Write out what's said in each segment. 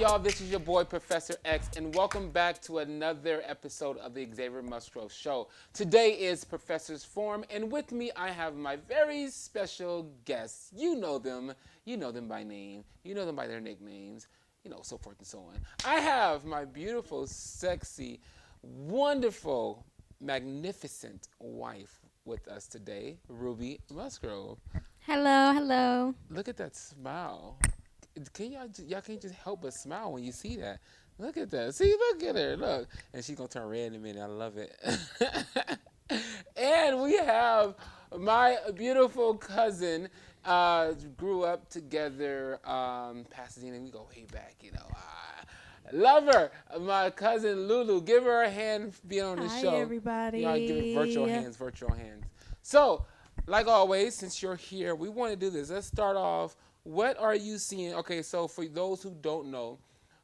y'all? This is your boy, Professor X, and welcome back to another episode of the Xavier Musgrove Show. Today is Professor's Forum, and with me I have my very special guests. You know them by name, you know them by their nicknames, so forth and so on. I have my beautiful, sexy, wonderful, magnificent wife with us today, Ruby Musgrove. Hello. Look at that smile. Can y'all can't just help but smile when you see that. Look at that. See, look at her. Look. And she's going to turn red in a minute. I love it. And we have my beautiful cousin. Grew up together, Pasadena. We go way back, Love her. My cousin Lulu. Give her a hand being on the show. Hi, everybody. Give it virtual hands. So, like always, since you're here, we want to do this. Let's start off. What are you seeing? Okay, so for those who don't know,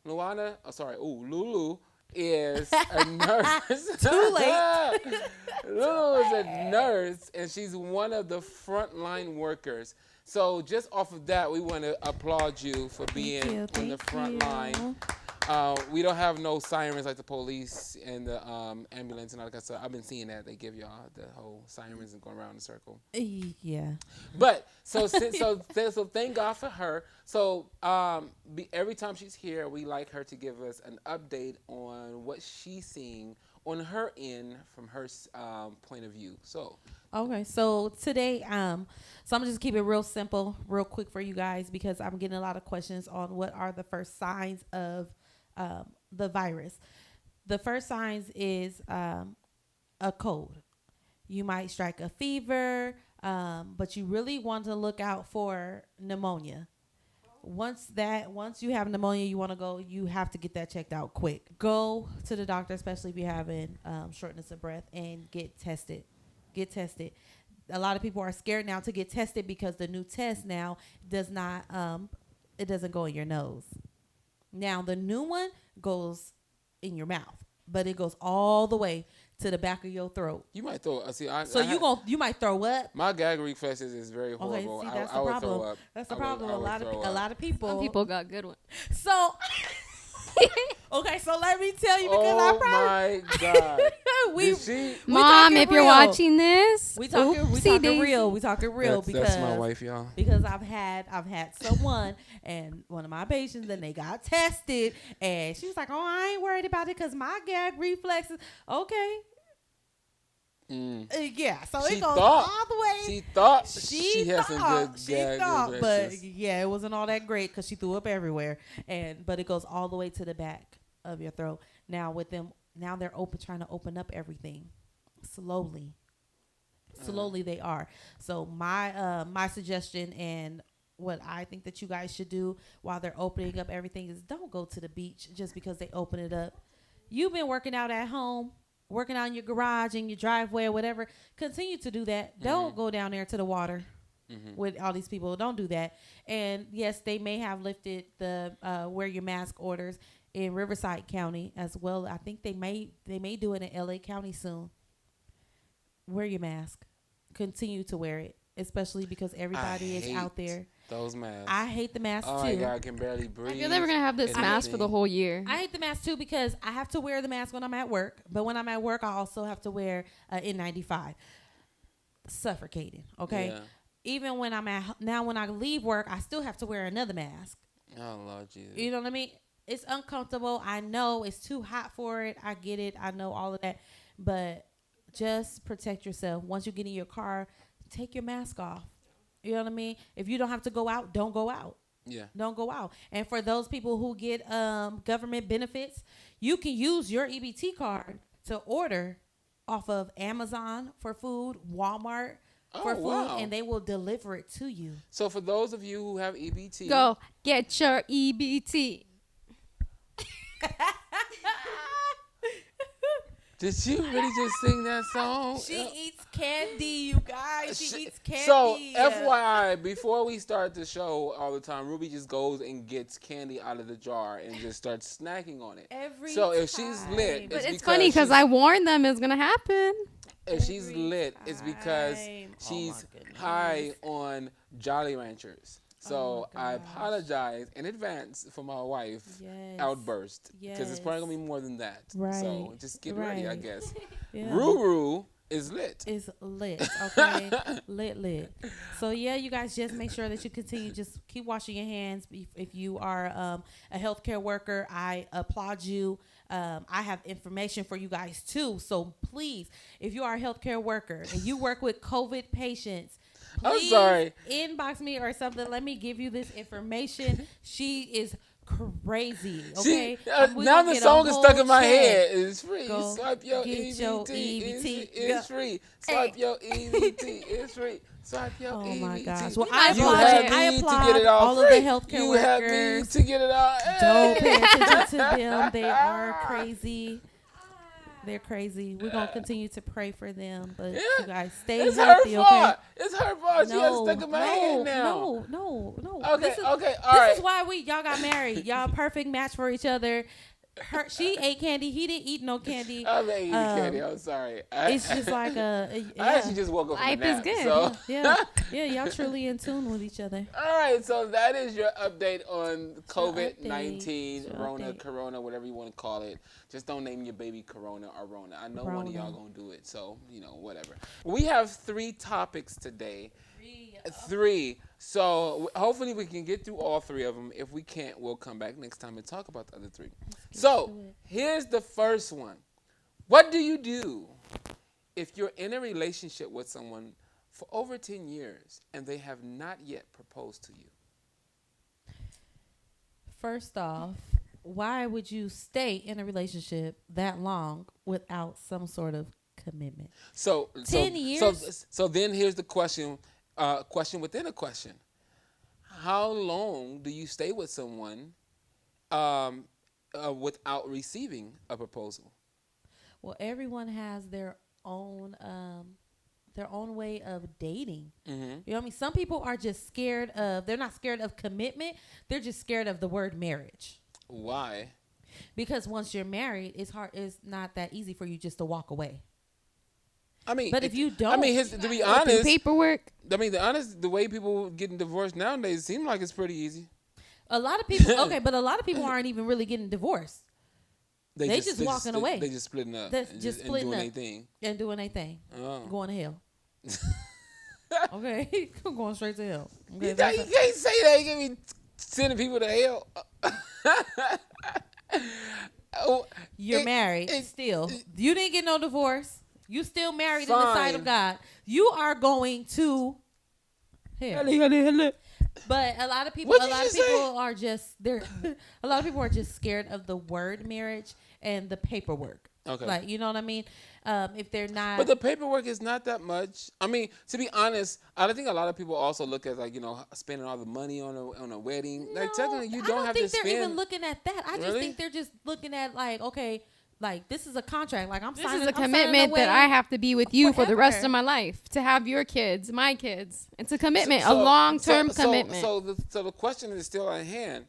Lulu is a nurse. Too late. Lulu is a nurse, and she's one of the frontline workers. So just off of that, we want to applaud you for being on the front line. We don't have no sirens like the police and the ambulance and all that kind of stuff. I've been seeing that. They give y'all the whole sirens and going around in a circle. Yeah. But, so thank God for her. So every time she's here, we like her to give us an update on what she's seeing on her end from her point of view. Okay, so today, so I'm gonna just keep it real simple, real quick for you guys because I'm getting a lot of questions on what are the first signs of the virus. The first signs is a cold. You might strike a fever, but you really want to look out for pneumonia. Once you have pneumonia, you have to get that checked out quick. Go to the doctor, especially if you're having shortness of breath, and get tested. A lot of people are scared now to get tested because the new test now doesn't go in your nose. Now the new one goes in your mouth, but it goes all the way to the back of your throat. You might throw. You might throw up. My gag reflexes is very horrible. Okay, see, that's I the would problem. throw up. That's the problem. A lot of people. Some people got good ones. So. Okay, so let me tell you because I probably. Oh my God. Mom, if you're watching this, we talking real That's my wife, y'all. Because I've had someone and one of my patients and they got tested and she was like, "Oh, I ain't worried about it because my gag reflexes." Okay. Yeah, so it goes all the way. She thought she had some good gag reflexes. But yeah, it wasn't all that great because she threw up everywhere. But it goes all the way to the back of your throat. Now they're trying to open up everything slowly. Slowly they are. So my suggestion and what I think that you guys should do while they're opening up everything is don't go to the beach just because they open it up. You've been working out at home, working out in your garage, in your driveway or whatever. Continue to do that. Mm-hmm. Don't go down there to the water with all these people. Don't do that. And yes, they may have lifted the wear your mask orders in Riverside County as well. I think they may do it in LA County soon. Wear your mask. Continue to wear it, especially because everybody is out there. Those masks. I hate the mask too. Oh my God, I can barely breathe. I feel like we're gonna have this mask for the whole year. I hate the mask too because I have to wear the mask when I'm at work, but when I'm at work, I also have to wear N95. Suffocating. Okay. Yeah. Even when when I leave work, I still have to wear another mask. Oh Lord Jesus. You know what I mean? It's uncomfortable. I know it's too hot for it. I get it. I know all of that, but just protect yourself. Once you get in your car, take your mask off. You know what I mean? If you don't have to go out, don't go out. Yeah. Don't go out. And for those people who get government benefits, you can use your EBT card to order off of Amazon for food, Walmart for food, and they will deliver it to you. So for those of you who have EBT, go get your EBT. Did she really just sing that song? She eats candy, you guys. She eats candy. So, FYI, before we start the show all the time, Ruby just goes and gets candy out of the jar and just starts snacking on it. So if she's lit, but it's funny because I warned them it's gonna happen. If she's lit, it's because she's high on Jolly Ranchers. So my I gosh. apologize in advance for my wife Yes. outburst because it's probably gonna be Yes. more than that. Right. So just get ready, I Right. guess. Yeah. Ruru is lit. Is lit, okay? lit. So yeah, you guys just make sure that you continue. Just keep washing your hands. If you are a healthcare worker, I applaud you. I have information for you guys too. So please, if you are a healthcare worker and you work with COVID patients, I'm please sorry. inbox me or something. Let me give you this information. She is crazy. See, Okay, we now gonna the get a song is stuck whole in my check. head. It's free. Go Swipe your get EBT. your It's, EBT. it's free. Swipe your EBT. It's free. Swipe your Oh EBT. my gosh. Well, I you applaud have you. me I to applaud get it all all free. of the healthcare you workers. have me to get it all. Don't pay Hey. attention to them. They are crazy. They're crazy. We're gonna continue to pray for them, but you guys stay It's healthy, her okay? fault. It's her fault. She has stuck in my head now. No. Okay, This is, all This right. is why y'all got married. Y'all perfect match for each other. She ate candy. He didn't eat no candy. I'm not eating candy. I'm sorry. It's just like I actually just woke up from a Life is nap. good. So. Yeah. Y'all truly in tune with each other. All right, so that is your update on Your COVID-19, update. Rona, Corona, whatever you want to call it. Just don't name your baby Corona or Rona. I know one of y'all gonna do it, so whatever. We have 3 topics today. 3. So hopefully we can get through all 3 of them. If we can't, we'll come back next time and talk about the other 3. So here's the first one. What do you do if you're in a relationship with someone for over 10 years and they have not yet proposed to you? First off, why would you stay in a relationship that long without some sort of commitment? So 10 years? So then here's the question, question within a question. How long do you stay with someone without receiving a proposal? Well, everyone has their own way of dating. Mm-hmm. You know what I mean? Some people are just scared of, they're not scared of commitment. They're just scared of the word marriage. Why? Because once you're married, it's not that easy for you just to walk away. I mean, But if you don't, I mean, to be Through honest, paperwork. the way people getting divorced nowadays seems like it's pretty easy. a lot of people, okay, but a lot of people aren't even really getting divorced. They just walking away. They just splitting up. That's and just and splitting doing up. their thing. And doing their thing. Oh. Going to hell. Okay? Going straight to hell. Okay, You can't say that. You can't be sending people to hell. You're married still. You didn't get no divorce. You still married in the sight of God. You are going to hell. But a lot of people are just a lot of people are just scared of the word marriage and the paperwork. Okay. Like, you know what I mean? If they're not, But the paperwork is not that much. I mean, to be honest, I think a lot of people also look at spending all the money on a wedding. no, Like technically, you I don't have to think spend. they're even looking at that. I just Really? think they're just looking at like, okay, like this is a contract. Like This signing, is a I'm signing commitment away that I have to be with you for the rest forever. of my life, to have your kids, my kids. It's a commitment, a So- long-term so- commitment. So the question is still at hand.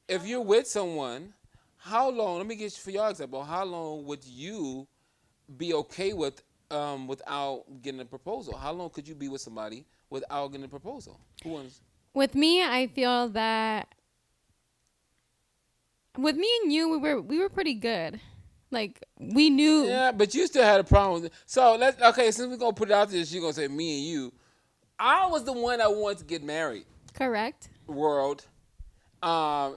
If you're with someone, how long? Let me get for your example. How long would you be okay with without getting a proposal? How long could you be with somebody without getting a proposal? Who wants? With me, I feel that with me and you, we were pretty good. Like, we knew. Yeah, but you still had a problem with it. So since we're gonna put it out there, you're gonna say me and you. I was the one that wanted to get married. Correct. World.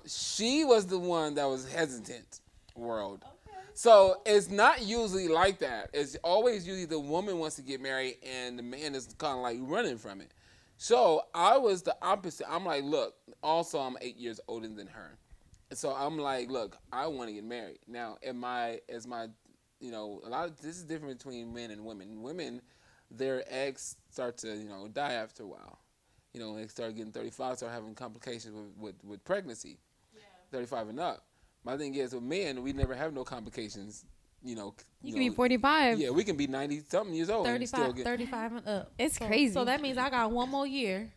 She was the one that was hesitant. World. Okay. So it's not usually like that. It's always usually the woman wants to get married and the man is kind of like running from it. So I was the opposite. I'm like, look. Also, I'm 8 years older than her. So I'm like, look, I want to get married. Now, a lot of this is different between men and women. Women, their eggs start to, die after a while. They start getting 35, start having complications with pregnancy. Yeah. 35 and up. My thing is, with men, we never have no complications. You can be 45. Yeah, we can be 90-something years old 35 and up. It's crazy. So that means I got one more year.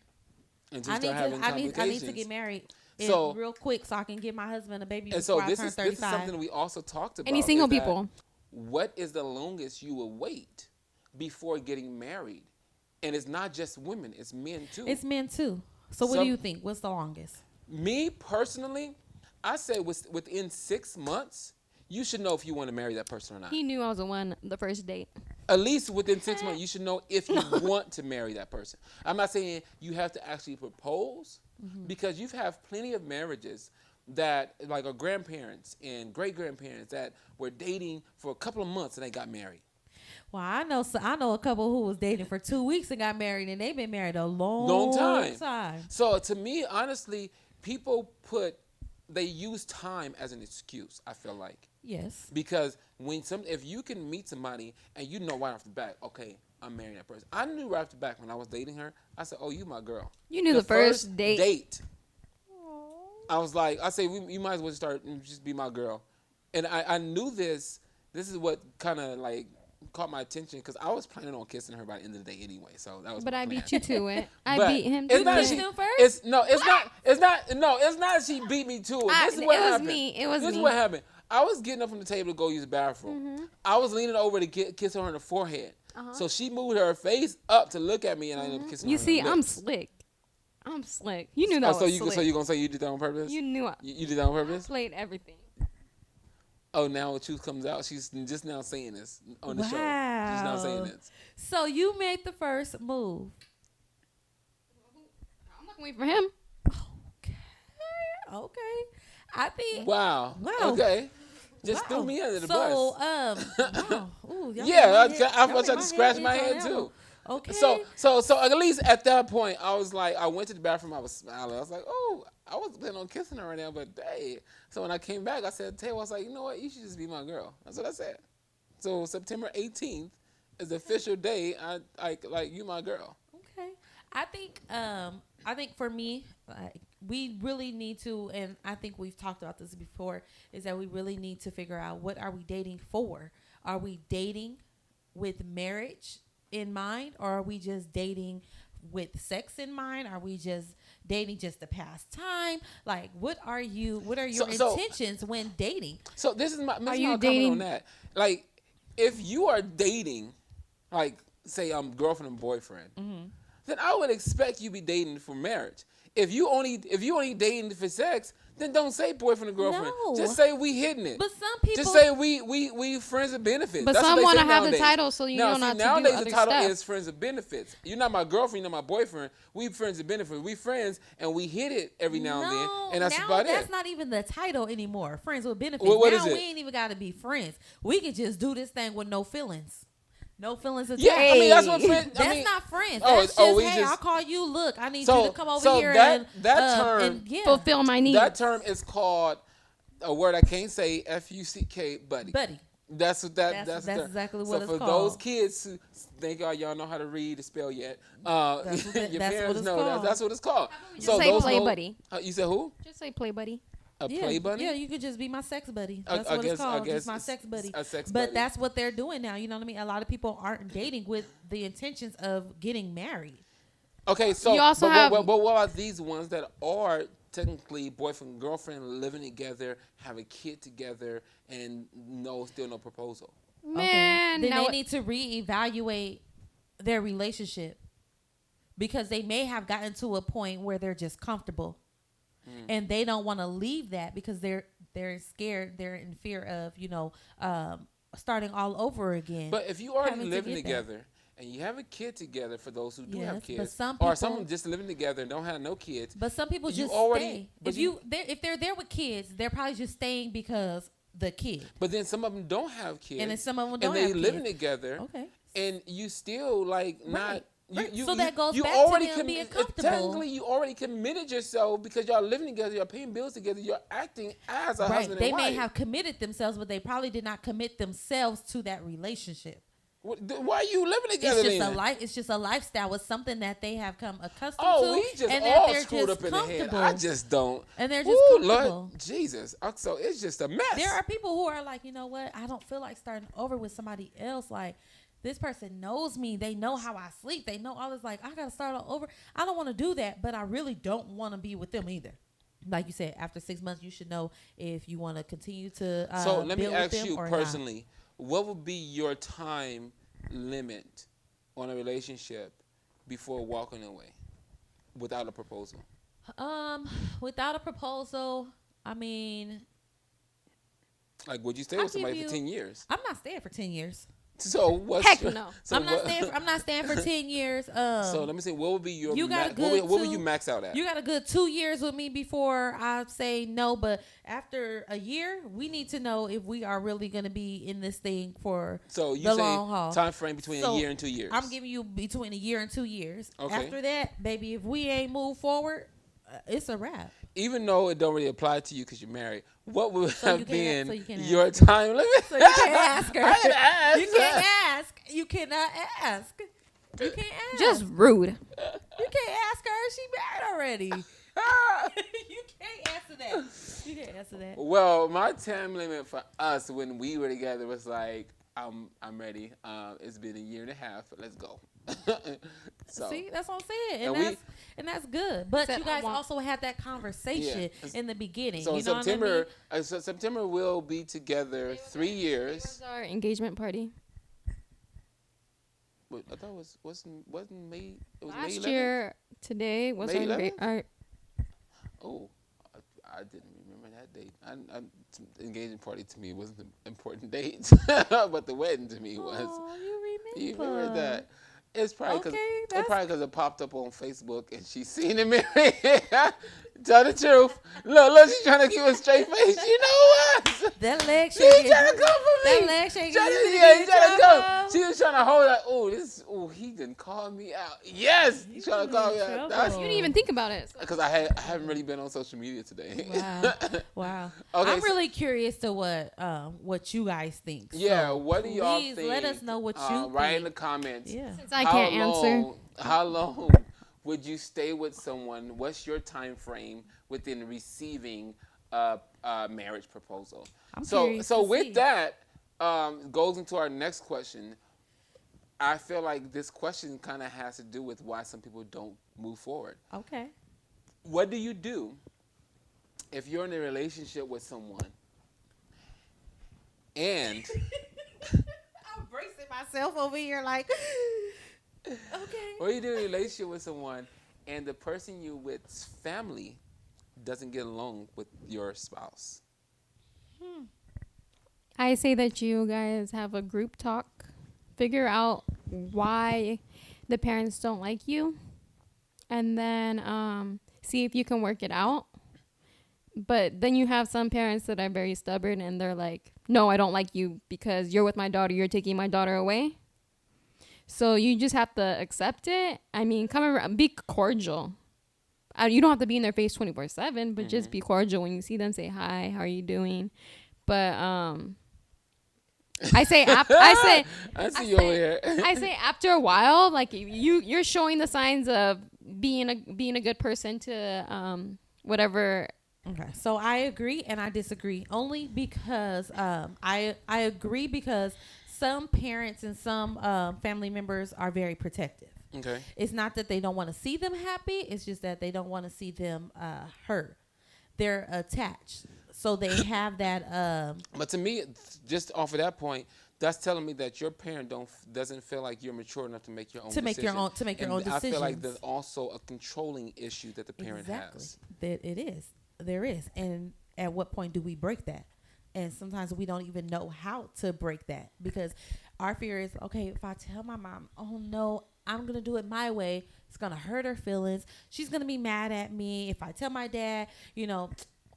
Until you start having complications. I need to get married real quick so I can give my husband a baby before I turn 35. This is something we also talked about. Any single people. What is the longest you will wait before getting married? And it's not just women, it's men too. It's men too. So what do you think? What's the longest? Me personally, I say within 6 months, you should know if you want to marry that person or not. He knew I was the first date. At least within 6 months, you should know if you want to marry that person. I'm not saying you have to actually propose, because you've had plenty of marriages that, like, our grandparents and great grandparents that were dating for a couple of months and they got married. Well, I know a couple who was dating for 2 weeks and got married, and they've been married a long time. So to me, honestly, people they use time as an excuse, I feel like. Yes. Because if you can meet somebody and you know right off the bat, okay, I'm marrying that person. I knew right off the bat when I was dating her, I said, oh, you my girl. You knew the first date. I was like, I say, you might as well start and just be my girl. And I knew this is what kind of like caught my attention, because I was planning on kissing her by the end of the day anyway. So that was. But my I plan. beat you to it. I But beat him. It's You not kissed she, him first. it's not she beat me to it. This is what it was happened. me. It was This me. is what happened. I was getting up from the table to go use the bathroom. I was leaning over to kiss her on the forehead. So she moved her face up to look at me, and I ended up kissing her. You see, on the I'm lips. slick. I'm slick. You knew that was slick. So you gonna say you did that on purpose? You knew You did that on purpose? played everything. Oh, now the truth comes out. She's just now saying this on the show. She's now saying this. So you made the first move. I'm not gonna wait for him. Okay. I think. Wow. Okay. Just threw me under the bus. Wow. Ooh, Yeah, I thought I had to scratch my head too. Okay. So at least at that point, I was like, I went to the bathroom, I was smiling. I was like, oh, I wasn't planning on kissing her right now, but hey. So when I came back, I said, Taylor, I was like, you know what? You should just be my girl. That's what I said. So September 18th is the official day. Like you my girl. Okay. I think for me, we really need to, and I think we've talked about this before, is that we really need to figure out, what are we dating for? Are we dating with marriage in mind, or are we just dating with sex in mind? Are we just dating just to pass time? Like, what are your intentions when dating? So this is my you comment dating? on that. Like, if you are dating, like, say I'm girlfriend and boyfriend, then I would expect you be dating for marriage. If you only dating for sex, then don't say boyfriend and girlfriend. No. Just say we hitting it. But some people just say we friends with benefits. But That's some want to have the title, so you know not to do nowadays other the title stuff. is friends with benefits. You're not my girlfriend, you're not my boyfriend. We friends with benefits. We friends and we hit it every now and then, and that's about it. That's not even the title anymore. Friends with benefits. What now is it? we ain't even got to be friends. We can just do this thing with no feelings. No feelings attached. Yeah, I mean that's what friends. That's not friends. That's just, I'll call you. Look, I need you to come over here that term, fulfill my needs. That term is called a word I can't say. FUCK, buddy. Buddy. That's exactly what it's for called. those kids who think y'all know how to read and spell yet, your parents know that's what it's called. Just say play buddy. You said who? Just say play buddy. Play buddy? Yeah, you could just be my sex buddy. That's I what guess, it's called. I guess Just my sex buddy. A sex but buddy. that's what they're doing now. You know what I mean? A lot of people aren't dating with the intentions of getting married. Okay, so You also but what are these ones that are technically boyfriend and girlfriend living together, have a kid together, and still no proposal? Man, then they need to reevaluate their relationship, because they may have gotten to a point where they're just comfortable, and they don't want to leave that because they're scared. They're in fear of starting all over again. But if you already living together and you have a kid together, for those who do have kids, but some or people, someone just living together and don't have no kids. But some people just stay. If they're there with kids, they're probably just staying because the kid. But then some of them don't have kids, and then some of them don't have kids. And they living together. Okay. And you still not. So that goes you back already to them being comfortable. Technically, you already committed yourself because y'all living together, you're paying bills together, you're acting as a husband and wife. They may have committed themselves, but they probably did not commit themselves to that relationship. Why are you living together? It's just a lifestyle. It's something that they have come accustomed to. Oh, we just and all they're screwed just up in the head. I just don't. And they're just comfortable. Lord Jesus. So it's just a mess. There are people who are like, you know what? I don't feel like starting over with somebody else. Like, this person knows me. They know how I sleep. They know all this. Like, I got to start all over. I don't want to do that, but I really don't want to be with them either. Like you said, after 6 months, you should know if you want to continue to So let me ask you personally, what would be your time limit on a relationship before walking away? without a proposal? Without a proposal, I mean, Like, would you stay I'll with somebody give for you- 10 years? I'm not staying for 10 years. So what's Heck your, no. So I'm not what- staying. I'm not staying for 10 years. So let me see. What would be your You got a what good would you two- max out at? You got a good 2 years with me before I say no, but after a year, we need to know if we are really going to be in this thing for So you the say long haul. time frame between So, a year and 2 years. I'm giving you between a year and 2 years. Okay. After that, baby, if we ain't moved forward, it's a wrap. Even though it don't really apply to you because you're married, what would So you have can't- been so you can't your ask her. time limit? So you can't ask her. I didn't ask. You can't ask. You cannot ask. You can't ask. Just rude. You can't ask her. She married already. You can't answer that. You can't answer that. Well, my time limit for us when we were together was like, I'm ready. It's been a year and a half. Let's go. So See, that's what I'm saying, And and that's good. But Except you guys I want- also had that conversation in the beginning. so you in know September, what I mean? so September we'll be together 3 years. It was our engagement party. Wait, I thought it wasn't May. It was May Last 11th? year, today was May our, 11th? our Oh, I didn't remember that date. The engagement party to me wasn't an important date, but the wedding to me was. Oh, you You remember? remember that? It's probably because Okay, that's- it popped up on Facebook and she seen it. Tell the truth. Look, she's trying to keep a straight face. You know what? That leg She shaking. trying to come for me. That leg shaking. Trying to, You yeah, finna he get trying to in go. trouble. She was trying to hold that. He didn't call me out. Yes, he's trying to call me out. trouble. you didn't even think about it. Because I haven't really been on social media today. Wow. Wow. Okay, I'm so- really curious to what you guys think. Yeah, So what do y'all please think? let us know what you Write in think. the comments. Yeah. Since I can't answer. How long would you stay with someone? What's your time frame within receiving a marriage proposal? I'm So curious to with see. that goes into our next question. I feel like this question kind of has to do with why some people don't move forward. Okay. What do you do if you're in a relationship with someone and I'm bracing myself over here like, okay. or you do a relationship with someone and the person you with's family doesn't get along with your spouse? I say that you guys have a group talk, figure out why the parents don't like you, and then see if you can work it out. But then you have some parents that are very stubborn and they're like, no, I don't like you because you're with my daughter, you're taking my daughter away. So you just have to accept it. I mean, come around, be cordial. You don't have to be in their face 24/7, but just be cordial when you see them. Say hi, how are you doing? But I say I see you over here. I say after a while, like you're showing the signs of being a good person to whatever. Okay, so I agree and I disagree only because I agree because some parents and some family members are very protective. Okay. It's not that they don't want to see them happy. It's just that they don't want to see them hurt. They're attached. So they have that. But to me, just off of that point, that's telling me that your parent doesn't feel like you're mature enough to make your own To make your own- to make your own I feel like decisions. there's also a controlling issue that the parent has. That it is. There is. And at what point do we break that? And sometimes we don't even know how to break that because our fear is, okay, if I tell my mom, oh no, I'm going to do it my way, it's going to hurt her feelings. She's going to be mad at me. If I tell my dad,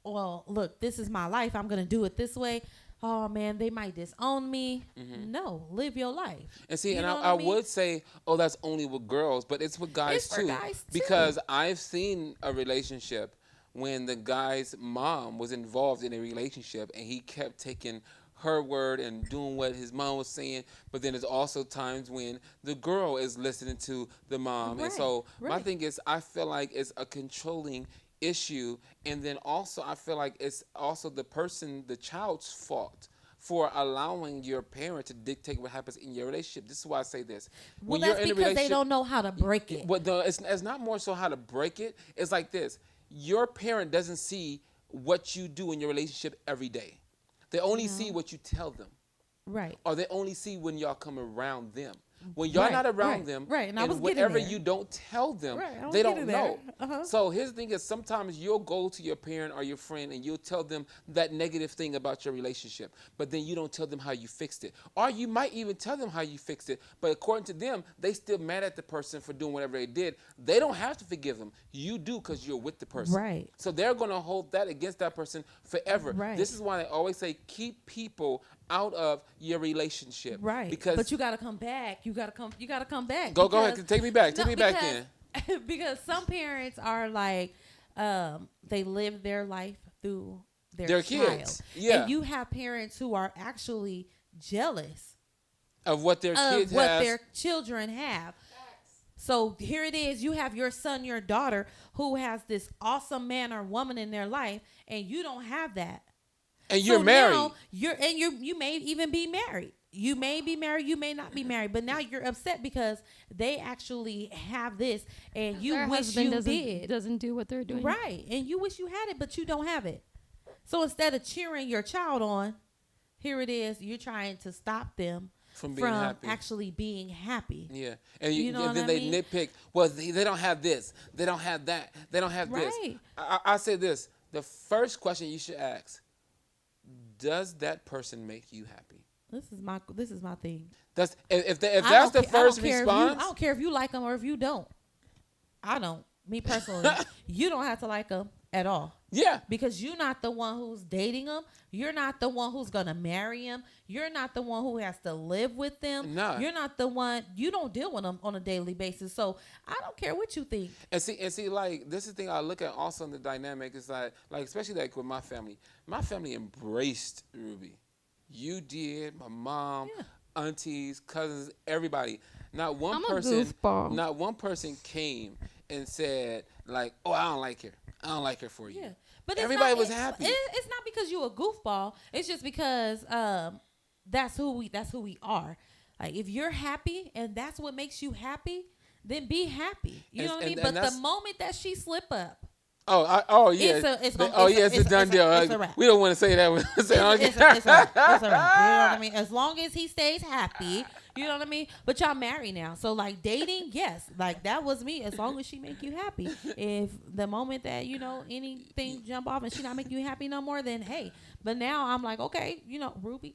well, look, this is my life. I'm going to do it this way. Oh man, they might disown me. No, live your life. And see, You and know what I mean? would say, oh, that's only with girls, but it's with guys It's for too. guys, too. Because I've seen a relationship when the guy's mom was involved in a relationship and he kept taking her word and doing what his mom was saying, but then there's also times when the girl is listening to the mom. And so my right. thing is, I feel like it's a controlling issue, and then also I feel like it's also the child's fault for allowing your parent to dictate what happens in your relationship. This is why I say this. Well, When you're that's in a because they relationship, don't know how to break it. but it's not more so how to break it. It's like this. Your parent doesn't see what you do in your relationship every day. They only see what you tell them. Right. or they only see when y'all come around them. When y'all not around right, them, right, and I was and getting whatever there. you don't tell them, Right, I was they don't getting there. know. Uh-huh. So his thing is sometimes you'll go to your parent or your friend and you'll tell them that negative thing about your relationship, but then you don't tell them how you fixed it. Or you might even tell them how you fixed it, but according to them, they still mad at the person for doing whatever they did. They don't have to forgive them. You do because you're with the person. Right. So they're going to hold that against that person forever. Right. This is why I always say keep people out of your relationship. Right. Because But you gotta come back. You gotta come back. go ahead, because- take me back. No, Take me back because- then. because some parents are like, they live their life through their Their child. kids. Yeah. And you have parents who are actually jealous Of what their kids of what have. their children have. So here it is. You have your son, your daughter, who has this awesome man or woman in their life, and you don't have that. And you're So married. now you may even be married. You may be married, you may not be married, but now you're upset because they actually have this, and you Their wish husband you doesn't, did. doesn't do what they're doing. Right, and you wish you had it, but you don't have it. So instead of cheering your child on, here it is. You're trying to stop them From being happy. actually being happy. Yeah. And, You know and then what I they mean? nitpick. Well, they don't have this. They don't have that. They don't have this. Right. I say this. The first question you should ask, does that person make you happy? This is my thing. That's if I that's don't the ca- I don't first care if response. I don't care if you like them or if you don't. I don't. Me personally, you don't have to like them at all. Yeah. Because you're not the one who's dating them. You're not the one who's going to marry them. You're not the one who has to live with them. No. You're not the one. You don't deal with them on a daily basis. So I don't care what you think. And see, like this is the thing I look at also in the dynamic is like especially like with my family. My family embraced Ruby. You did, my mom, Yeah. aunties, cousins, everybody. Not one I'm a person. goofball. Not one person came and said like, "Oh, I don't like her. I don't like her for you." Yeah. But it's Everybody not, was happy. It's not because you a goofball. It's just because that's who we are. Like if you're happy and that's what makes you happy, then be happy. You know what I mean? But the moment that she slip up, Yeah. It's a done deal. it's a wrap. We don't want to say that. it's all right. It's all right. You know what I mean? As long as he stays happy, you know what I mean? But y'all married now. So like dating, yes. Like that was me. As long as she make you happy. If the moment that, anything jump off and she not making you happy no more, then hey. But now I'm like, okay, Ruby,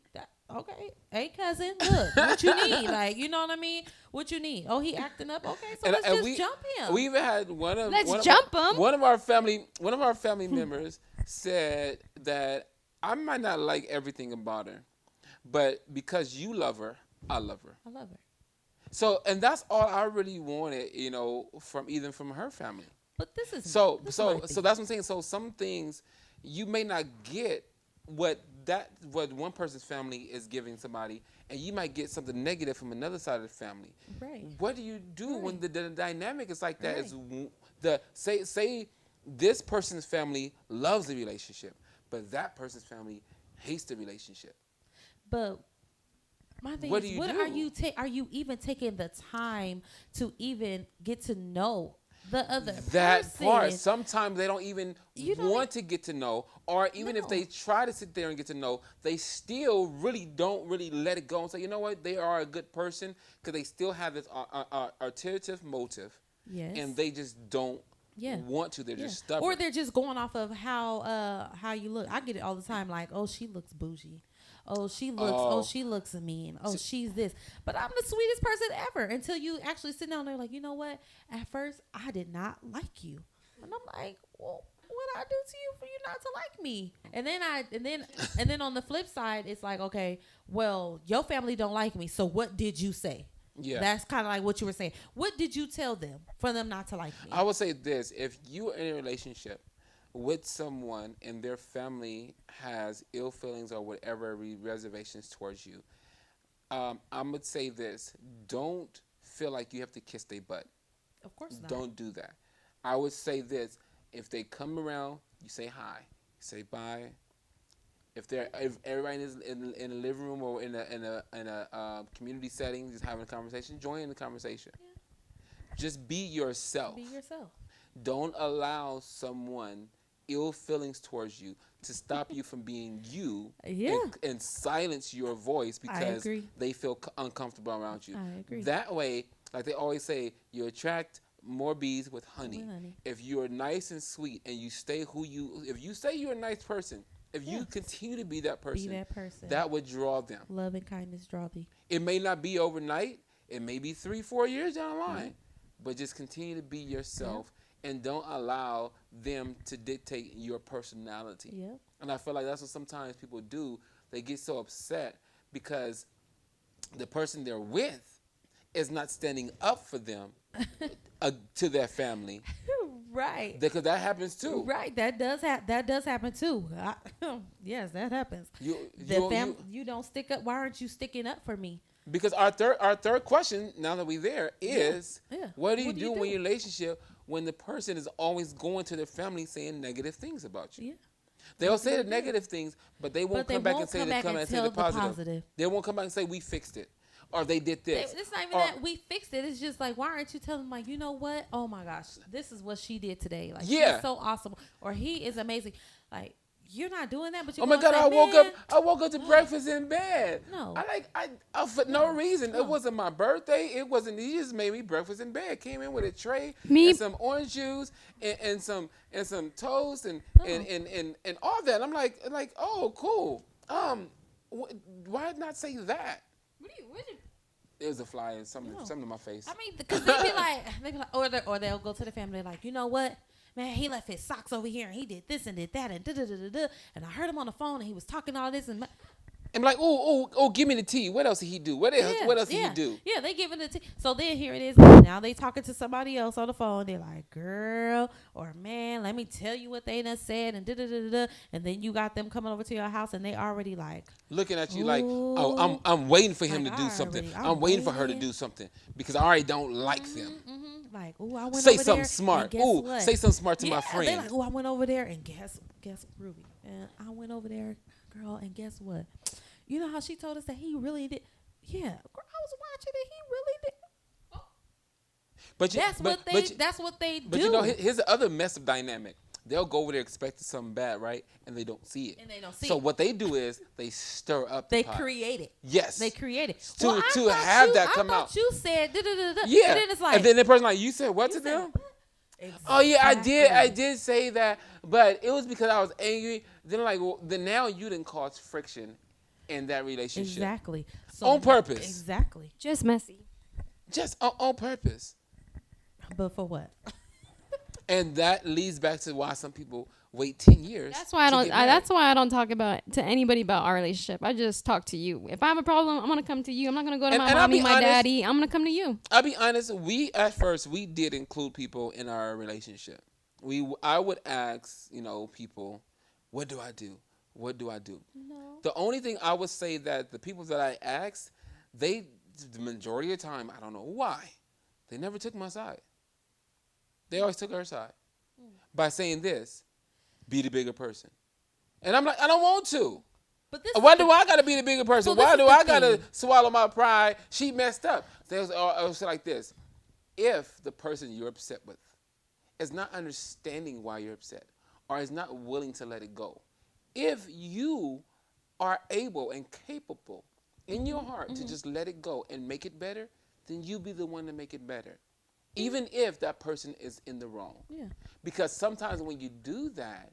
okay. Hey cousin, look, what you need? Like, you know what I mean? What you need? Oh, he acting up. Okay, so let's just jump him. We even had one jump him. One of our family members said that I might not like everything about her, but because you love her, I love her. I love her. So, and that's all I really wanted, from her family. But this is So this is that's my what thing. I'm saying. So some things you may not get what one person's family is giving somebody, and you might get something negative from another side of the family. Right. What do you do when the dynamic is like that? Right. Is say this person's family loves the relationship, but that person's family hates the relationship. But my thing What is, do you what do? are you even taking the time to even get to know the other That person? part. Sometimes they don't even You don't want to get to know, or even if they try to sit there and get to know, they still don't really let it go and say, you know what, they are a good person, because they still have this alternative motive, Yes. and they just don't want to. They're just stubborn. Or they're just going off of how you look. I get it all the time. Like, oh, she looks bougie. Oh, she looks mean. Oh, she's this. But I'm the sweetest person ever until you actually sit down there like, you know what? At first, I did not like you. And I'm like, well, what I do to you for you not to like me? And then on the flip side, it's like, okay, well, your family don't like me. So what did you say? Yeah. That's kind of like what you were saying. What did you tell them for them not to like me? I would say this: if you are in a relationship with someone and their family has ill feelings or whatever reservations towards you, I'm gonna say this: don't feel like you have to kiss their butt. Of course not. Don't do that. I would say this: if they come around, you say hi, you say bye. If everybody is in a living room or in a community setting, just having a conversation, join in the conversation. Yeah. Just be yourself. Be yourself. Don't allow someone ill feelings towards you to stop you from being you Yeah. and silence your voice because agree. they feel uncomfortable around you. I agree. That way, like they always say, you attract more bees with honey. With honey. If you're nice and sweet and you stay if you say you're a nice person, if you continue to be that person, that would draw them. Love and kindness draw thee. It may not be overnight. It may be 3-4 years down the line, but just continue to be yourself and don't allow them to dictate your personality. Yeah. And I feel like that's what sometimes people do. They get so upset because the person they're with is not standing up for them to their family. Right. Because that happens too. Right. That does happen too. Yes, that happens. You don't stick up. Why aren't you sticking up for me? Because our third question, now that we're there, is what do you do in your relationship when the person is always going to their family saying negative things about you? Yeah. They'll say the negative things, but they won't come back and say the positive. They won't come back and say we fixed it. Or they did this. It's not even that we fixed it. It's just like, why aren't you telling them, like, you know what? Oh my gosh, this is what she did today. Like, she's so awesome. Or he is amazing. Like, you're not doing that, but you're my God, I woke up to breakfast in bed. No. I for no reason. No. It wasn't my birthday. It wasn't. He just made me breakfast in bed. Came in with a tray and some orange juice and some toast and all that. I'm like, oh, cool. Why not say that? What you? It was a fly and something in my face. I mean, because they be like, or they'll go to the family like, you know what? Man, he left his socks over here and he did this and did that and da-da-da-da-da. And I heard him on the phone and he was talking all this and like, oh, give me the tea. What else did he do? What else did he do? Yeah, they giving the tea. So then here it is. Now they talking to somebody else on the phone. They're like, girl or man, let me tell you what they done said and da-da-da-da-da. And then you got them coming over to your house and they already like looking at you like, oh, I'm waiting for him to do something. I'm waiting for her to do something because I already don't like them. Mm-hmm. Like, oh, I went say over something there smart. Oh, say something smart to my friend. They're like, oh, I went over there and guess Ruby. And I went over there, girl, and guess what? You know how she told us that he really did? Yeah, girl, I was watching it. He really did. Oh. But that's what they do. But you know, here's the other mess of dynamic. They'll go over there expecting something bad, right? And they don't see it. So what they do is they stir up the pot. Create it. Yes. They create it. To have that come out. You said da-da-da-da. Yeah. And then it's like. And then the person like, you said what to them? Exactly. Oh, yeah, I did say that. But it was because I was angry. Then then now you didn't cause friction in that relationship. Exactly. So on purpose. Exactly. Just messy. Just on purpose. But for what? And that leads back to why some people wait 10 years. That's why I don't talk to anybody about our relationship. I just talk to you. If I have a problem, I'm gonna come to you. I'm not gonna go to my mommy, my daddy. I'm gonna come to you. I'll be honest. At first we did include people in our relationship. I would ask, people, what do I do? What do I do? No. The only thing I would say that the people that I asked, the majority of the time, I don't know why, they never took my side. They always took her side by saying this, be the bigger person. And I'm like, I don't want to. But why do I got to be the bigger person? Why do I got to swallow my pride? She messed up. I was like this. If the person you're upset with is not understanding why you're upset or is not willing to let it go, if you are able and capable in your heart to just let it go and make it better, then you be the one to make it better. Even if that person is in the wrong. Yeah. Because sometimes when you do that,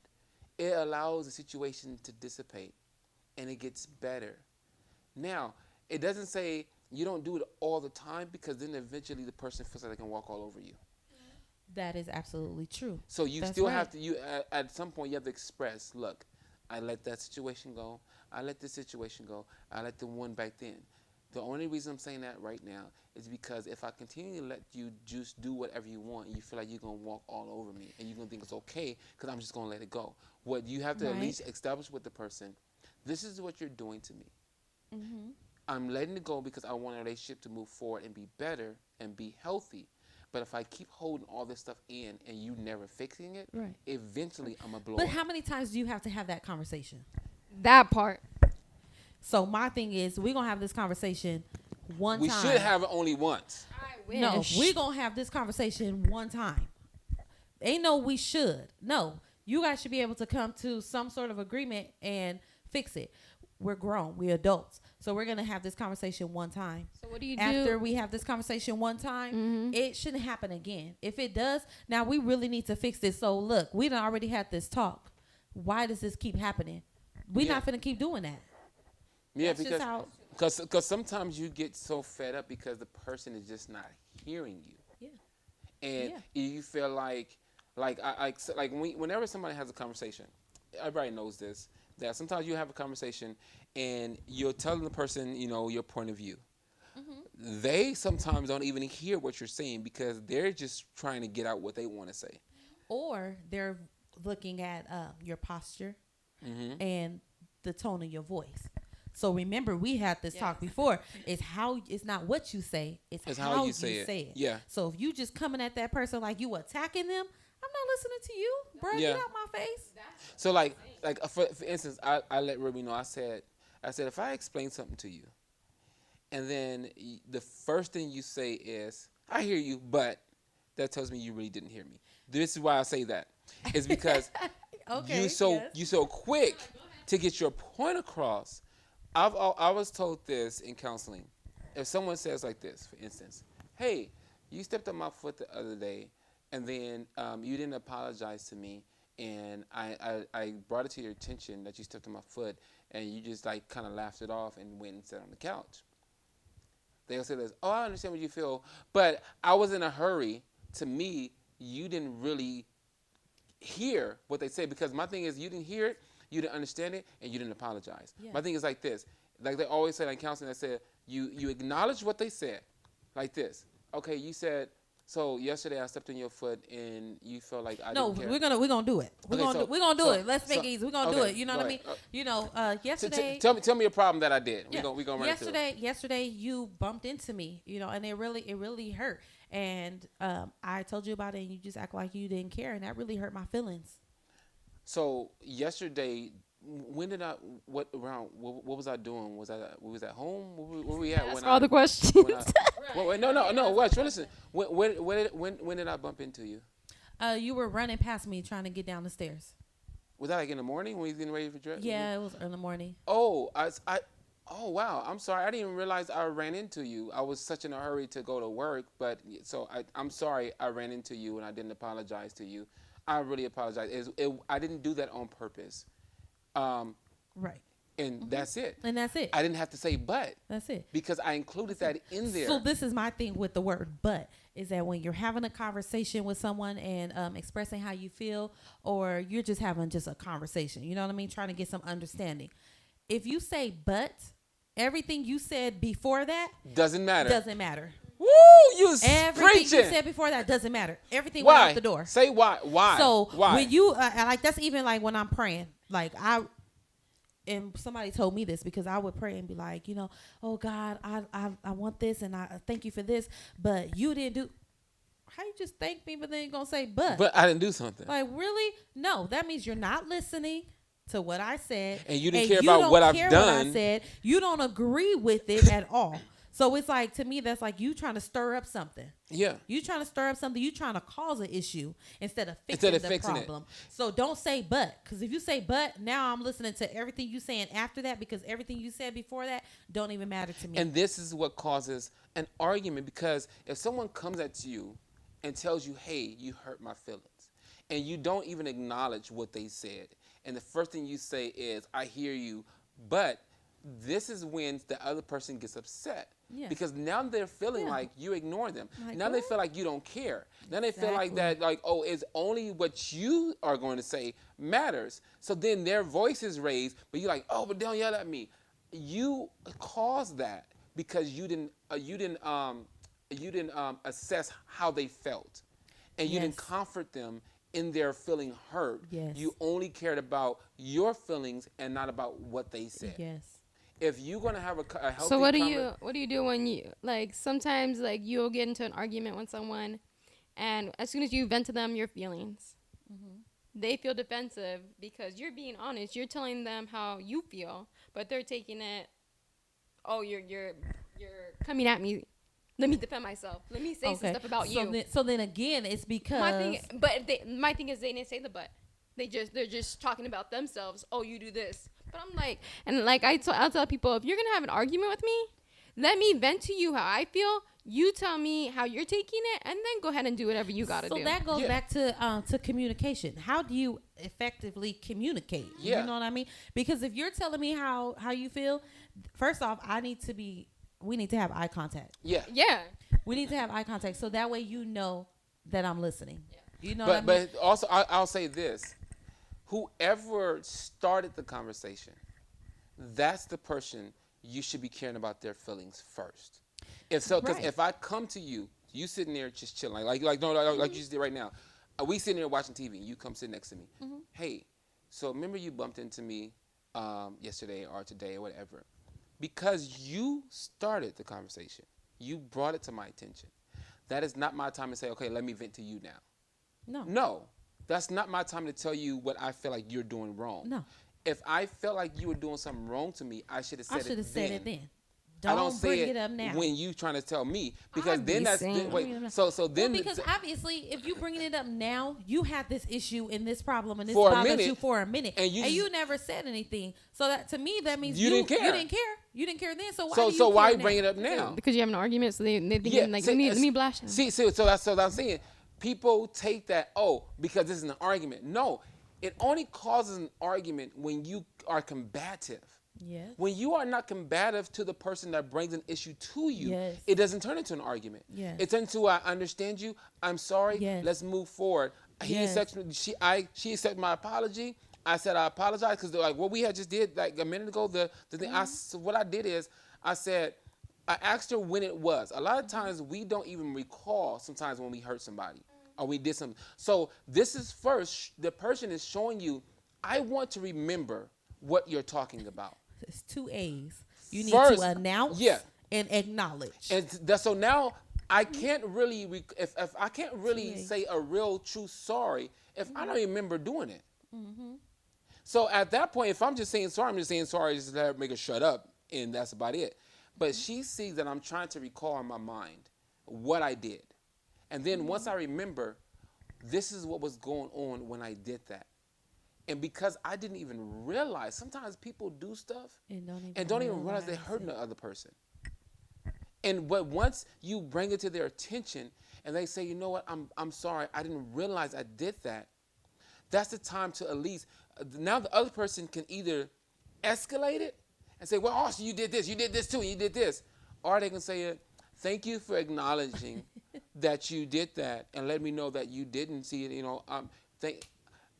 it allows the situation to dissipate and it gets better. Now, it doesn't say you don't do it all the time because then eventually the person feels like they can walk all over you. That is absolutely true. So you still have to, at some point you have to express, look, I let that situation go. I let this situation go. I let the one back then. The only reason I'm saying that right now is because if I continue to let you just do whatever you want, you feel like you're going to walk all over me and you're going to think it's okay because I'm just going to let it go. What you have to at least establish with the person, this is what you're doing to me. Mm-hmm. I'm letting it go because I want a relationship to move forward and be better and be healthy. But if I keep holding all this stuff in and you never fixing it, eventually I'm going to blow up. But how many times do you have to have that conversation? That part. So my thing is, we're going to have this conversation one time. We should have it only once. I wish. No, we're going to have this conversation one time. Ain't no we should. No. You guys should be able to come to some sort of agreement and fix it. We're grown. We're adults. So we're going to have this conversation one time. So what do you After do? we have this conversation one time, it shouldn't happen again. If it does, now we really need to fix this. So look, we done already had this talk. Why does this keep happening? We're not going to keep doing that. Yeah, That's just how. because sometimes you get so fed up because the person is just not hearing you. Yeah. And you feel like whenever somebody has a conversation, everybody knows this, that sometimes you have a conversation and you're telling the person, your point of view. They sometimes don't even hear what you're saying because they're just trying to get out what they want to say. Or they're looking at your posture and the tone of your voice. So remember, we had this talk before. It's not what you say, it's how you say it. Yeah. So if you just coming at that person like you attacking them, I'm not listening to you, bro. Get out my face. So for instance, I let Ruby know. I said if I explain something to you, and then the first thing you say is, "I hear you," but that tells me you really didn't hear me. This is why I say that. It's because you so quick to get your point across. I was told this in counseling. If someone says like this, for instance, "Hey, you stepped on my foot the other day, and then you didn't apologize to me, and I brought it to your attention that you stepped on my foot, and you just like kind of laughed it off and went and sat on the couch." They'll say this, "Oh, I understand what you feel, but I was in a hurry. To me, you didn't really hear what they say, because my thing is you didn't hear it, you didn't understand it, and you didn't apologize." Yeah. My thing is like this. Like they always say in counseling, they said, you acknowledge what they said. Like this. "Okay, you said, so yesterday I stepped on your foot and you felt like I didn't care." We're gonna do it. We're gonna do it. Let's make it easy. We're gonna do it. You know what I mean? Yesterday. Tell me a problem that I did. Yeah. We gonna run Yesterday you bumped into me, and it really hurt. And I told you about it, and you just act like you didn't care, and that really hurt my feelings. So yesterday, what was I doing? Was at home? Where we at? Ask all the questions. No. Watch. Listen. When did I bump into you? You were running past me trying to get down the stairs. Was that like in the morning when you was getting ready for dress? Yeah, it was in the morning. Oh, oh wow. I'm sorry. I didn't even realize I ran into you. I was such in a hurry to go to work, but so I'm sorry I ran into you and I didn't apologize to you. I really apologize. I didn't do that on purpose. Right. And that's it. And that's it. I didn't have to say but. That's it. Because I included that in there. So this is my thing with the word but, is that when you're having a conversation with someone and expressing how you feel, or you're just having just a conversation, you know what I mean? Trying to get some understanding. If you say but, everything you said before that doesn't matter. Woo! Everything you said before that doesn't matter. Everything went out the door. Say why. Why? So why? When you like, that's even like when I'm praying. Like and somebody told me this, because I would pray and be like, "Oh God, I want this, and I thank you for this, but you didn't do." How you just thank me, but then you're gonna say but? But I didn't do something. Like, really? No, that means you're not listening to what I said, and you didn't care about what I've done. What I said. You don't agree with it at all. So it's like, to me, that's like you trying to stir up something. Yeah. You trying to stir up something. You trying to cause an issue instead of fixing the problem. So don't say but, because if you say but, now I'm listening to everything you saying after that, because everything you said before that don't even matter to me. And this is what causes an argument, because if someone comes at you and tells you, "Hey, you hurt my feelings," and you don't even acknowledge what they said, and the first thing you say is, "I hear you, but," this is when the other person gets upset. Yeah. Because now they're feeling like you ignore them. Now they feel like you don't care. Now they feel like that, like, oh, it's only what you are going to say matters. So then their voice is raised, but you're like, "Oh, but don't yell at me." You caused that because you didn't assess how they felt, and you didn't comfort them in their feeling hurt. Yes. You only cared about your feelings and not about what they said. Yes. If you're gonna have a healthy, so what do you do when you, like, sometimes, like, you'll get into an argument with someone, and as soon as you vent to them your feelings, they feel defensive because you're being honest. You're telling them how you feel, but they're taking it, "Oh, you're coming at me. Let me defend myself. Let me say some stuff about you." So then again, it's because my thing is they didn't say the but. They're just talking about themselves. Oh, you do this. But I'm like, and like I'll tell people, if you're gonna have an argument with me, let me vent to you how I feel. You tell me how you're taking it, and then go ahead and do whatever you gotta do. So that goes back to communication. How do you effectively communicate? Yeah. You know what I mean? Because if you're telling me how you feel, first off, we need to have eye contact. Yeah. Yeah. We need to have eye contact so that way you know that I'm listening. Yeah. You know But what I mean? but also I'll say this: whoever started the conversation, that's the person you should be caring about their feelings first. Because Right. if I come to you, you sitting there just chilling, like you just did right now. We sitting there watching TV, and you come sit next to me. Hey, so remember you bumped into me yesterday or today or whatever, because you started the conversation. You brought it to my attention. That is not my time to say, okay, let me vent to you now. No, that's not my time to tell you what I feel like you're doing wrong. No. If I felt like you were doing something wrong to me, I should have said it then. I should have said it then. I don't bring say it up now. when you trying to tell me, because I'd then be that's saying- wait. So then because obviously, if you bringing it up now, you had this issue and this problem and this For a bothers minute, you for a minute, and you never said anything. So that to me, that means You didn't care. You didn't care. You didn't care then. So why? so why care bring now? it up now? Because you have an argument, so they think like see, let me blast him. See, so that's what I'm saying. People take that, because this is an argument. No, it only causes an argument when you are combative. Yes. When you are not combative to the person that brings an issue to you, Yes. it doesn't turn into an argument. Yes. It turns into I understand you. I'm sorry. Yes. Let's move forward. He Yes. accepted she accepted my apology. I said I apologize because like what we had just did like a minute ago. The thing what I did is I said I asked her when it was. A lot of times we don't even recall sometimes when we hurt somebody or we did something. So this is first the person is showing you I want to remember what you're talking about. It's 2 A's. You need First, to announce yeah. and acknowledge. And so now I can't really if I can't really Right. say a real true sorry if I don't remember doing it. So at that point, if I'm just saying sorry, I'm just saying sorry just to let her make her shut up, and that's about it. But she sees that I'm trying to recall in my mind what I did, and then once I remember, this is what was going on when I did that. And because I didn't even realize, sometimes people do stuff And don't even realize they're hurting the other person. But once you bring it to their attention and they say, you know what, I'm sorry, I didn't realize I did that. That's the time to at least, now the other person can either escalate it and say, well, so you did this too, and you did this. Or they can say, thank you for acknowledging that you did that and let me know that you didn't see it,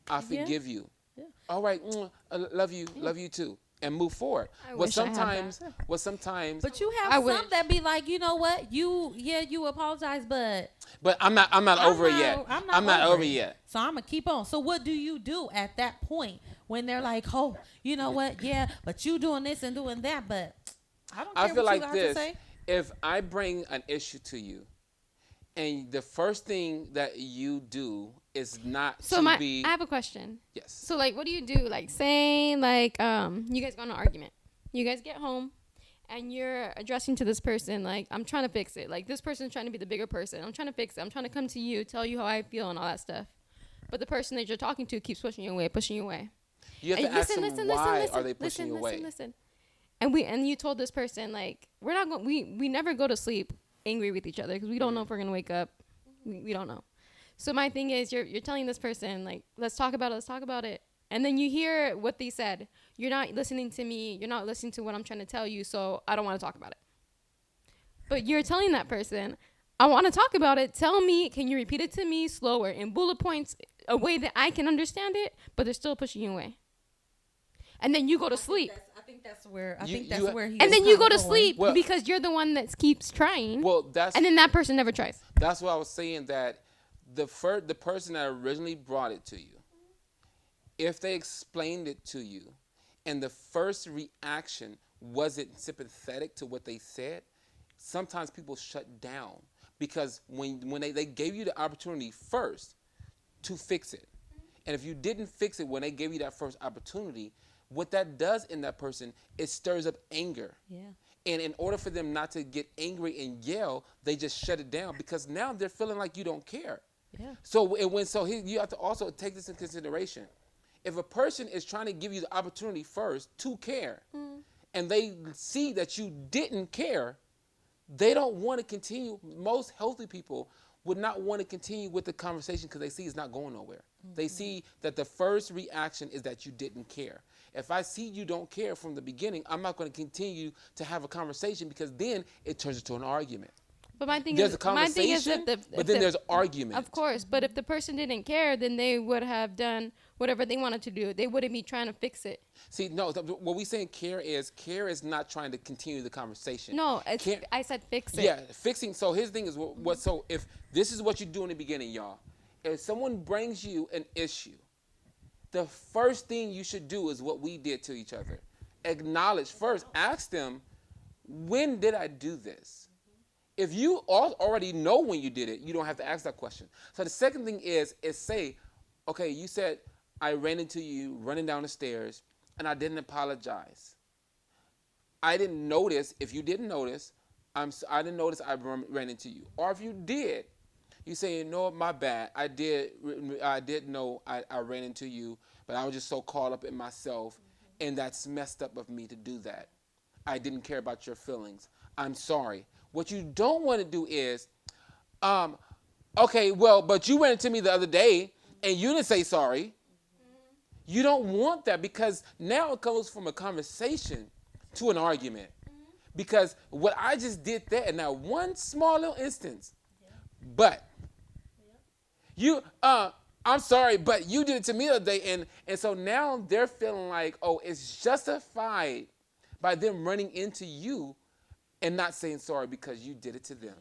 I forgive you. Yeah. All right, I love you too, and move forward. I But wish I had sometimes, But you have I some wish. that be like, you know what? You apologize, but but I'm not over it yet. I'm not over it it yet. So I'm gonna keep on. So what do you do at that point when they're like, oh, you know what? Yeah, but you doing this and doing that, but I don't care I feel what you like got this. to say. If I bring an issue to you, and the first thing that you do is not I have a question. yes. So like, what do you do? Like, saying like, you guys got in an argument. You guys get home, and you're addressing to this person like, I'm trying to fix it. Like, this person's trying to be the bigger person. I'm trying to fix it. I'm trying to come to you, tell you how I feel and all that stuff. But the person that you're talking to keeps pushing you away. You have to And ask them why are they pushing you away. Listen. And you told this person like, we're not going. We never go to sleep angry with each other because we don't know if we're gonna wake up. We don't know. So my thing is, you're telling this person like, let's talk about it. And then you hear what they said. You're not listening to me. You're not listening to what I'm trying to tell you. So I don't want to talk about it. But you're telling that person, I want to talk about it. Tell me, can you repeat it to me slower in bullet points, a way that I can understand it, but they're still pushing you away. And then you go to sleep. I think that's where You- he. And is then you go kinda to going. sleep Well- because you're the one that keeps trying. Well, that's and then that person never tries. that's why I was saying that the person that originally brought it to you, if they explained it to you, and the first reaction wasn't sympathetic to what they said, sometimes people shut down because when they gave you the opportunity first to fix it, and if you didn't fix it when they gave you that first opportunity, what that does in that person, it stirs up anger. Yeah. And in order for them not to get angry and yell, they just shut it down because now they're feeling like you don't care. Yeah. So you have to also take this into consideration. if a person is trying to give you the opportunity first to care, and they see that you didn't care, they don't want to continue. Most healthy people would not want to continue with the conversation because they see it's not going nowhere. They see that the first reaction is that you didn't care. If I see you don't care from the beginning, I'm not going to continue to have a conversation because then it turns into an argument. But my thing There's is, a conversation, but then there's argument. Of course, but if the person didn't care, then they would have done whatever they wanted to do. They wouldn't be trying to fix it. See, no, what we saying care is not trying to continue the conversation. No, I said fix it. Yeah, fixing. So his thing is what. So if this is what you do in the beginning, y'all, if someone brings you an issue, the first thing you should do is what we did to each other. Acknowledge first. Ask them, when did I do this? If you already know when you did it, you don't have to ask that question. So the second thing is say, okay, you said I ran into you running down the stairs and I didn't apologize. I didn't notice. If you didn't notice, I didn't notice I ran into you. Or if you did, you say, you know what, my bad. I did know I ran into you, but I was just so caught up in myself, and that's messed up of me to do that. I didn't care about your feelings. I'm sorry. What you don't want to do is, okay, well, but you ran into me the other day, and you didn't say sorry. You don't want that because now it goes from a conversation to an argument. Because what I just did there, and now one small little instance, but you, I'm sorry, but you did it to me the other day, and so now they're feeling like, oh, it's justified by them running into you and not saying sorry because you did it to them.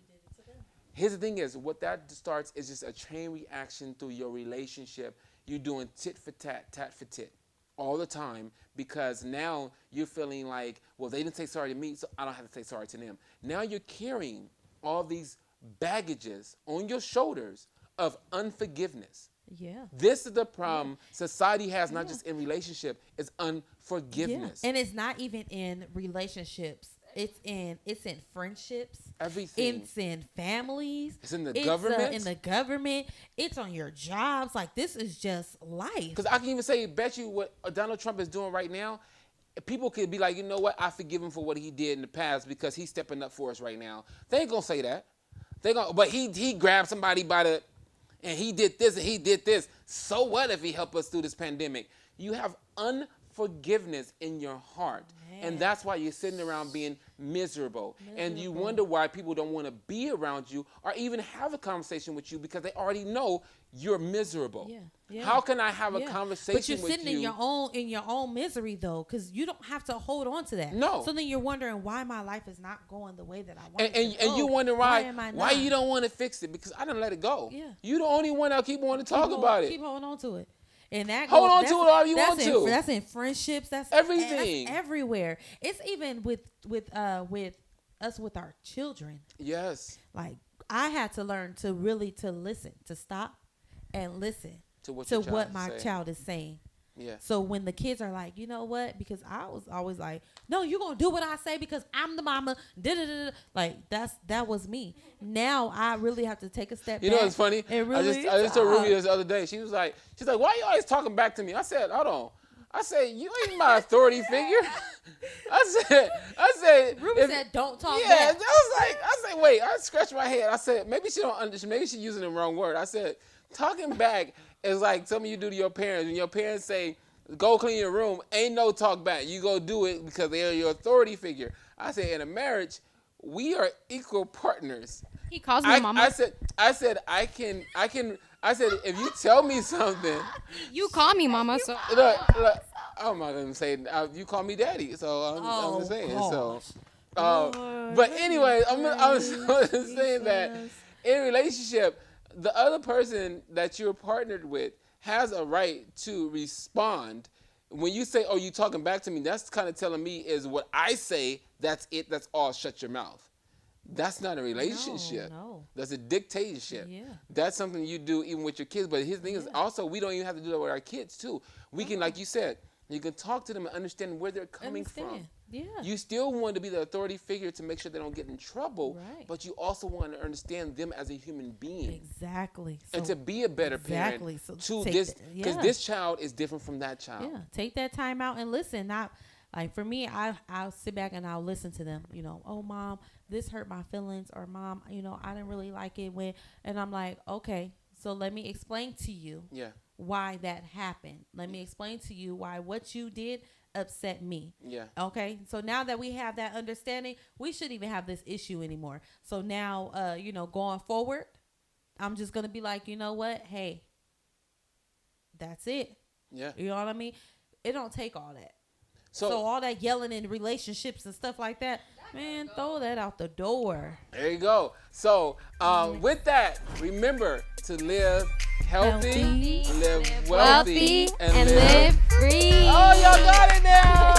Here's the thing is, what that starts is just a chain reaction through your relationship. You're doing tit for tat, tat for tit all the time because now you're feeling like, well, they didn't say sorry to me, so I don't have to say sorry to them. Now you're carrying all these baggages on your shoulders of unforgiveness. Yeah. This is the problem society has, not just in relationship, it's unforgiveness. Yeah. And it's not even in relationships. It's in friendships. Everything. It's in families. It's in the government. In the government. It's on your jobs. Like, this is just life. Because I can even say, bet you what Donald Trump is doing right now, people could be like, you know what, I forgive him for what he did in the past because he's stepping up for us right now. They ain't gonna say that. But he grabbed somebody by the, and he did this and he did this. So what if he helped us through this pandemic? You have unforgiveness in your heart. And that's why you're sitting around being miserable. And you wonder why people don't want to be around you or even have a conversation with you because they already know you're miserable. Yeah. How can I have a conversation with you? But you're sitting in your own misery though, because you don't have to hold on to that. No. So then you're wondering why my life is not going the way that I want it to go. And you wonder why you don't want to fix it because I didn't let it go. Yeah. You the only one that keep wanting to talk about it. Keep holding on to it. And that hold on to it all you want to. That's in friendships. That's everything. That's everywhere. It's even with us with our children. Yes. Like, I had to learn to listen, to stop and listen to what my child is saying. Yeah. So when the kids are like, you know what? Because I was always like, no, you're gonna do what I say because I'm the mama. Like that was me. Now I really have to take a step back. You know what's funny? Really I just told Ruby this other day. She's like, why you always talking back to me? I said, hold on. I said, you ain't my authority figure. I said. Ruby said, don't talk back. Yeah, I said, wait. I scratched my head. I said, maybe she don't understand. Maybe she's using the wrong word. I said, talking back is like something you do to your parents. When your parents say, go clean your room, ain't no talk back. You go do it because they're your authority figure. I said, in a marriage, we are equal partners. He calls me mama. I said, if you tell me something. You call me mama, so. Look, I'm not going to say, you call me daddy, so I'm just saying. So, but anyway, I'm saying that in a relationship, the other person that you're partnered with has a right to respond. When you say, oh, you talking back to me, that's kind of telling me is what I say, that's it, that's all, shut your mouth. That's not a relationship. No. That's a dictatorship. Yeah. That's something you do even with your kids. But his thing is also, we don't even have to do that with our kids too. We can, like you said, You can talk to them and understand where they're coming from. Yeah. You still want to be the authority figure to make sure they don't get in trouble, Right. but you also want to understand them as a human being. Exactly. And to be a better parent to this, because this child is different from that child. Yeah, take that time out and listen. Not like for me, I'll sit back and I'll listen to them. You know, oh mom, this hurt my feelings, or mom, you know, I didn't really like it when, and I'm like, okay, so let me explain to you why that happened. Let me explain to you why what you did upset me. Yeah. Okay. So now that we have that understanding, we shouldn't even have this issue anymore. So now, you know, going forward, I'm just gonna be like, you know what? Hey, that's it. Yeah. You know what I mean? It don't take all that. So all that yelling in relationships and stuff like that, man, throw that out the door. there you go. So with that, remember to live healthy, live wealthy, and live free. Oh, y'all got it now.